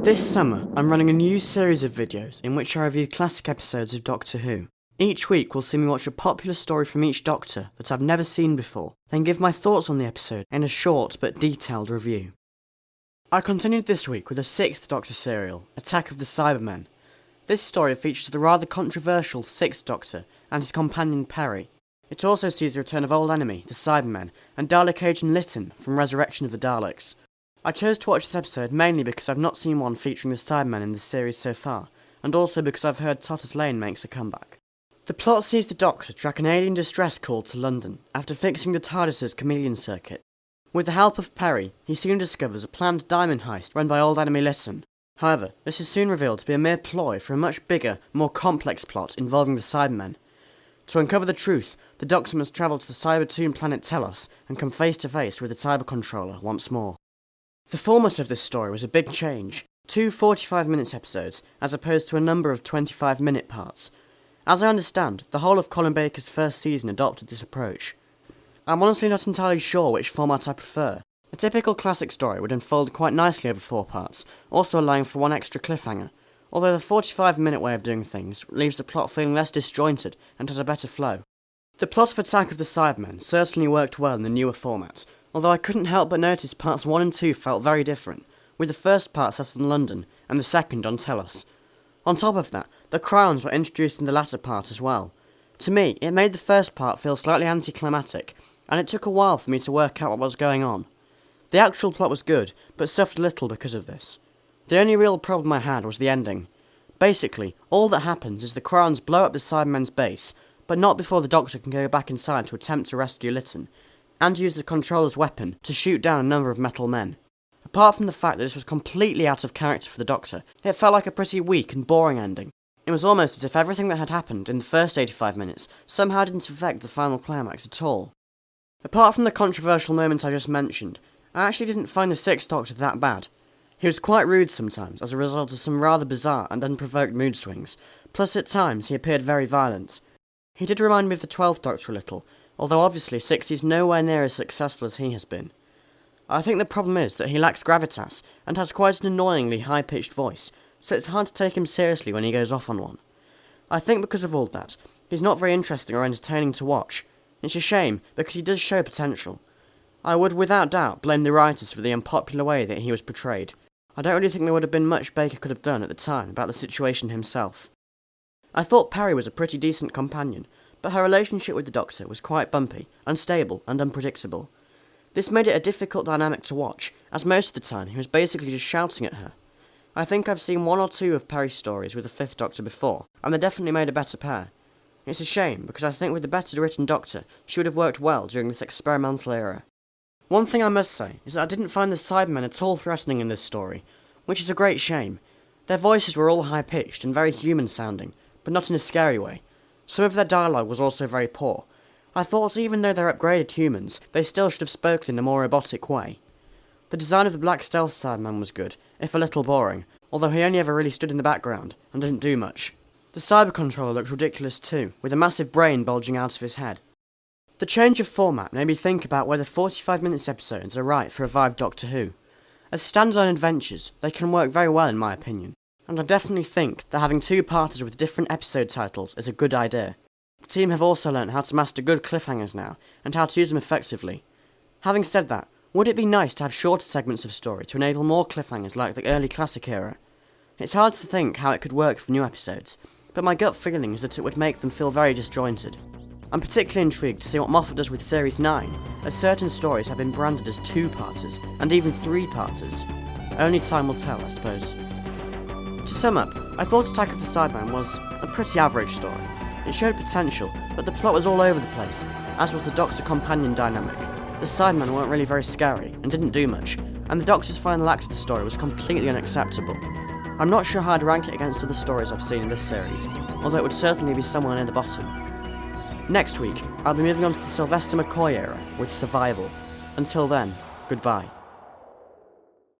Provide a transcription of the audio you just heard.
This summer, I'm running a new series of videos in which I review classic episodes of Doctor Who. Each week will see me watch a popular story from each Doctor that I've never seen before, then give my thoughts on the episode in a short but detailed review. I continued this week with the 6th Doctor serial, Attack of the Cybermen. This story features the rather controversial 6th Doctor and his companion Peri. It also sees the return of old enemy, the Cybermen, and Dalek agent Lytton from Resurrection of the Daleks. I chose to watch this episode mainly because I've not seen one featuring the Cybermen in this series so far, and also because I've heard Totus Lane makes a comeback. The plot sees the Doctor track an alien distress call to London after fixing the TARDIS's chameleon circuit. With the help of Peri, he soon discovers a planned diamond heist run by old enemy Lytton. However, this is soon revealed to be a mere ploy for a much bigger, more complex plot involving the Cybermen. To uncover the truth, the Doctor must travel to the Cybertomb planet Telos and come face to face with the Cyber Controller once more. The format of this story was a big change, 2 45-minute episodes as opposed to a number of 25-minute parts. As I understand, the whole of Colin Baker's first season adopted this approach. I'm honestly not entirely sure which format I prefer. A typical classic story would unfold quite nicely over 4 parts, also allowing for one extra cliffhanger, although the 45-minute way of doing things leaves the plot feeling less disjointed and has a better flow. The plot of Attack of the Cybermen certainly worked well in the newer format, although I couldn't help but notice parts 1 and 2 felt very different, with the first part set in London and the second on Telos. On top of that, the crowns were introduced in the latter part as well. To me, it made the first part feel slightly anticlimactic, and it took a while for me to work out what was going on. The actual plot was good, but suffered a little because of this. The only real problem I had was the ending. Basically, all that happens is the crowns blow up the Cybermen's base, but not before the Doctor can go back inside to attempt to rescue Lytton, and use the Controller's weapon to shoot down a number of metal men. Apart from the fact that this was completely out of character for the Doctor, it felt like a pretty weak and boring ending. It was almost as if everything that had happened in the first 85 minutes somehow didn't affect the final climax at all. Apart from the controversial moment I just mentioned, I actually didn't find the 6th Doctor that bad. He was quite rude sometimes as a result of some rather bizarre and unprovoked mood swings, plus at times he appeared very violent. He did remind me of the 12th Doctor a little, although obviously 60 is nowhere near as successful as he has been. I think the problem is that he lacks gravitas and has quite an annoyingly high-pitched voice, so it's hard to take him seriously when he goes off on one. I think because of all that, he's not very interesting or entertaining to watch. It's a shame because he does show potential. I would without doubt blame the writers for the unpopular way that he was portrayed. I don't really think there would have been much Baker could have done at the time about the situation himself. I thought Peri was a pretty decent companion, but her relationship with the Doctor was quite bumpy, unstable and unpredictable. This made it a difficult dynamic to watch, as most of the time he was basically just shouting at her. I think I've seen 1 or 2 of Peri's stories with the 5th Doctor before, and they definitely made a better pair. It's a shame, because I think with a better written Doctor, she would have worked well during this experimental era. One thing I must say is that I didn't find the Cybermen at all threatening in this story, which is a great shame. Their voices were all high-pitched and very human-sounding, but not in a scary way. Some of their dialogue was also very poor. I thought even though they're upgraded humans, they still should have spoken in a more robotic way. The design of the Black Stealth Cyberman was good, if a little boring, although he only ever really stood in the background, and didn't do much. The Cyber Controller looked ridiculous too, with a massive brain bulging out of his head. The change of format made me think about whether 45-minute episodes are right for a Vibe Doctor Who. As standalone adventures, they can work very well in my opinion, and I definitely think that having 2 parters with different episode titles is a good idea. The team have also learnt how to master good cliffhangers now, and how to use them effectively. Having said that, would it be nice to have shorter segments of story to enable more cliffhangers like the early classic era? It's hard to think how it could work for new episodes, but my gut feeling is that it would make them feel very disjointed. I'm particularly intrigued to see what Moffat does with Series 9, as certain stories have been branded as 2-parters, and even 3-parters. Only time will tell, I suppose. To sum up, I thought Attack of the Cybermen was a pretty average story. It showed potential, but the plot was all over the place, as was the Doctor-companion dynamic. The Cybermen weren't really very scary, and didn't do much, and the Doctor's final act of the story was completely unacceptable. I'm not sure how I'd rank it against other stories I've seen in this series, although it would certainly be somewhere near the bottom. Next week, I'll be moving on to the Sylvester McCoy era with Survival. Until then, goodbye.